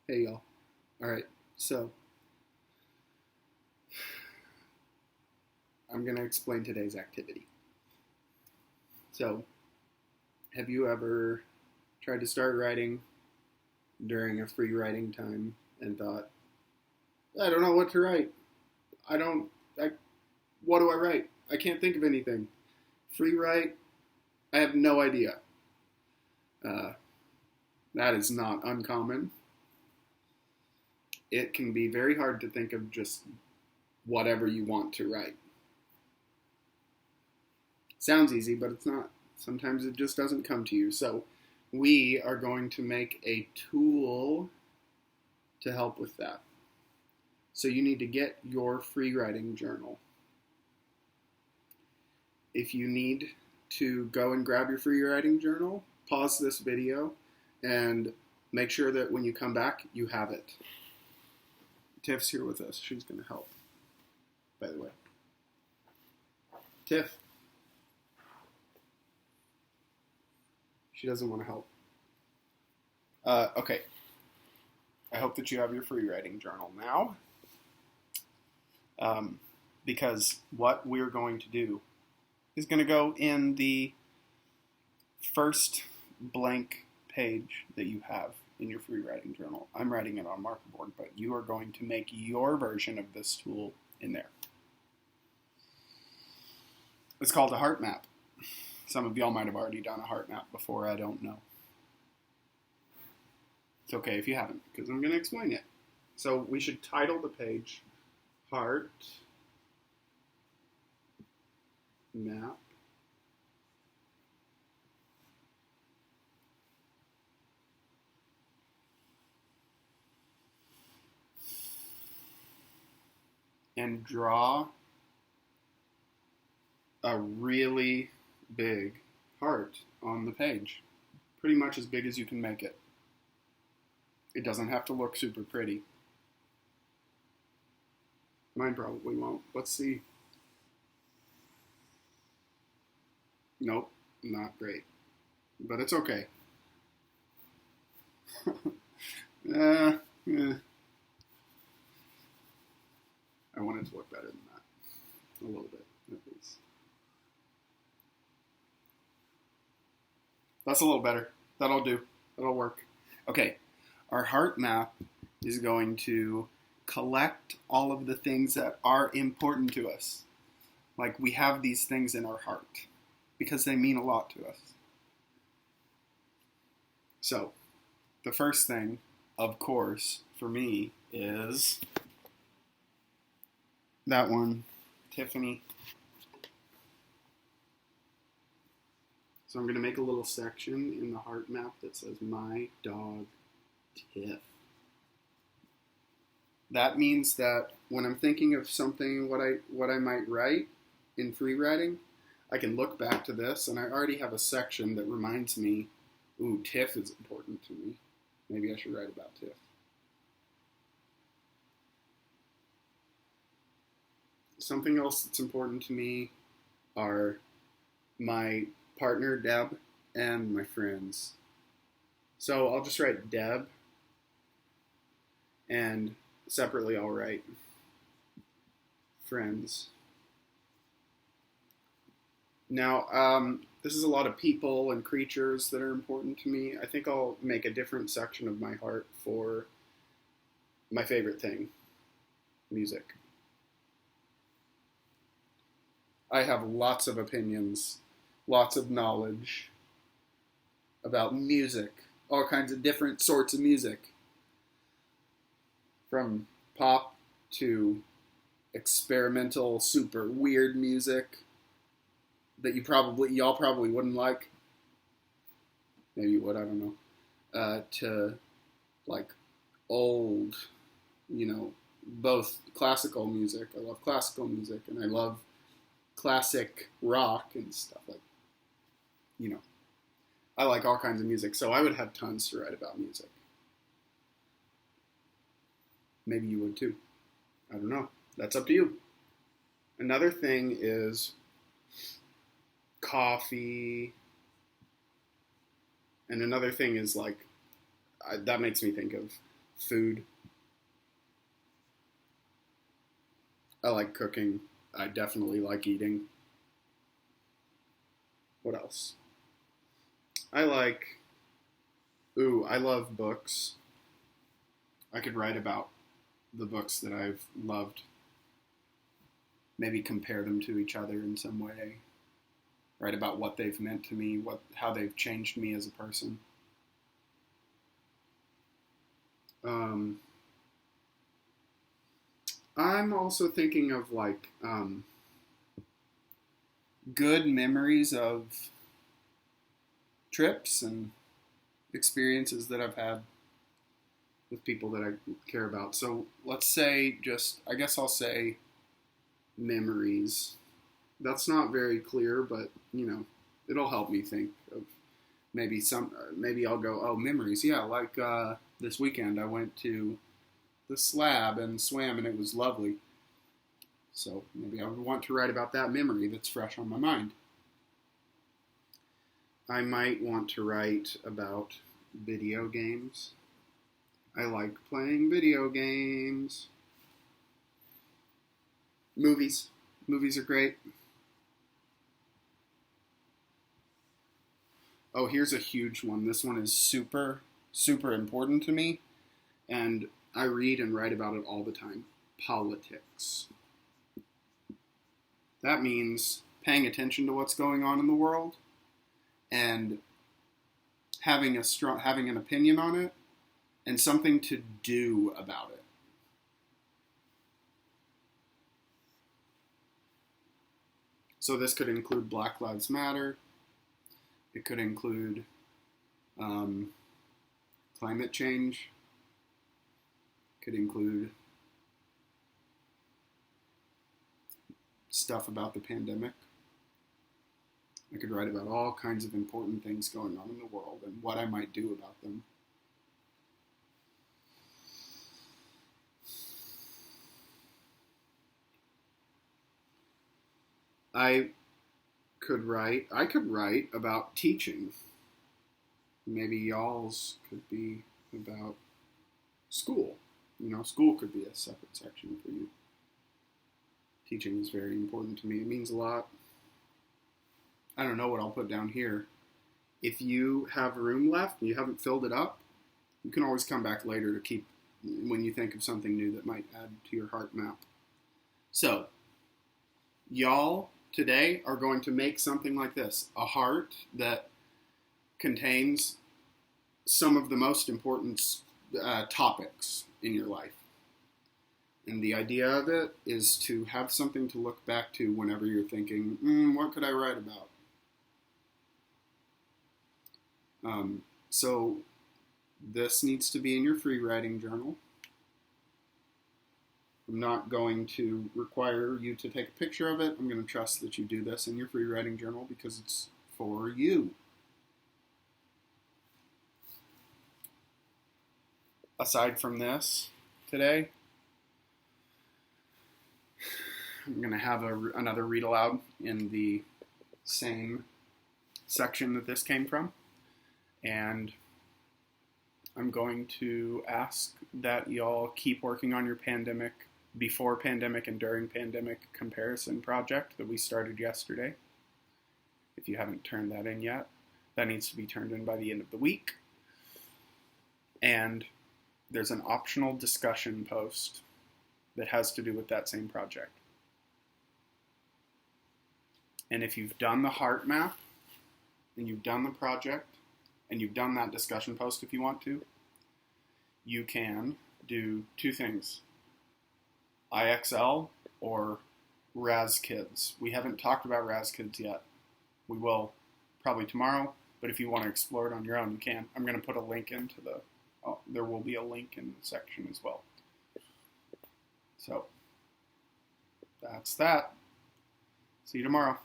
Hey y'all. All right. So, I'm going to explain today's activity. So, have you ever tried to start writing during a free writing time and thought, I don't know what to write. I don't I what do I write? I can't think of anything. Free write, I have no idea. Uh, that is not uncommon. It can be very hard to think of just whatever you want to write. Sounds easy, but it's not. Sometimes it just doesn't come to you. So, we are going to make a tool to help with that. So, you need to get your free writing journal. If you need to go and grab your free writing journal, pause this video and make sure that when you come back, you have it. Tiff's here with us. She's going to help, by the way. Tiff. She doesn't want to help. Okay. I hope that you have your free writing journal now. Because what we're going to do is going to go in the first blank page that you have in your free writing journal. I'm writing it on marker board, but you are going to make your version of this tool in there. It's called a heart map. Some of y'all might have already done a heart map before, I don't know. It's okay if you haven't, because I'm going to explain it. So we should title the page Heart Map and draw a really big heart on the page. Pretty much as big as you can make it. It doesn't have to look super pretty. Mine probably won't. Let's see. Nope, not great. But it's okay. I want it to look better than that. A little bit, at least. That's a little better. That'll do. That'll work. Okay, our heart map is going to collect all of the things that are important to us. Like we have these things in our heart because they mean a lot to us. So, the first thing, of course, for me is that one, Tiffany. So I'm going to make a little section in the heart map that says my dog Tiff. That means that when I'm thinking of something, what I might write in free writing, I can look back to this, and I already have a section that reminds me, ooh, Tiff is important to me. Maybe I should write about Tiff. Something else that's important to me are my partner, Deb, and my friends. So I'll just write Deb, and separately I'll write friends. Now, this is a lot of people and creatures that are important to me. I think I'll make a different section of my heart for my favorite thing, music. I have lots of opinions, lots of knowledge about music, all kinds of different sorts of music, from pop to experimental, super weird music that y'all probably wouldn't like. Maybe you would, I don't know. To like old, both classical music. I love classical music, and I love classic rock and stuff like, I like all kinds of music, so I would have tons to write about music. Maybe you would too. I don't know. That's up to you. Another thing is coffee. And another thing is that makes me think of food. I like cooking. I definitely like eating. What else? I like, I love books. I could write about the books that I've loved. Maybe compare them to each other in some way. Write about what they've meant to me, how they've changed me as a person. I'm also thinking of like good memories of trips and experiences that I've had with people that I care about. So let's say I guess I'll say memories. That's not very clear, but it'll help me think of maybe I'll go, oh, memories. Yeah, like this weekend I went to the Slab and swam and it was lovely. So maybe I would want to write about that memory that's fresh on my mind. I might want to write about video games. I like playing video games. Movies. Movies are great. Oh, here's a huge one. This one is super, super important to me, and I read and write about it all the time. Politics. That means paying attention to what's going on in the world and having an opinion on it and something to do about it. So this could include Black Lives Matter. It could include climate change. It could include stuff about the pandemic. I could write about all kinds of important things going on in the world and what I might do about them. I could write about teaching. Maybe y'all's could be about school. School could be a separate section for you. Teaching is very important to me. It means a lot. I don't know what I'll put down here. If you have room left and you haven't filled it up, you can always come back later to keep when you think of something new that might add to your heart map. So, y'all today are going to make something like this, a heart that contains some of the most important topics in your life. And the idea of it is to have something to look back to whenever you're thinking, what could I write about? So this needs to be in your free writing journal. I'm not going to require you to take a picture of it. I'm going to trust that you do this in your free writing journal because it's for you. Aside from this, today, I'm going to have another read aloud in the same section that this came from. And I'm going to ask that y'all keep working on your before pandemic and during pandemic comparison project that we started yesterday. If you haven't turned that in yet, that needs to be turned in by the end of the week. And there's an optional discussion post that has to do with that same project. And if you've done the heart map, and you've done the project, and you've done that discussion post if you want to, you can do two things. IXL or RazKids. We haven't talked about RazKids yet. We will probably tomorrow, but if you want to explore it on your own, you can. I'm going to put a link into there will be a link in the section as well. So, that's that. See you tomorrow.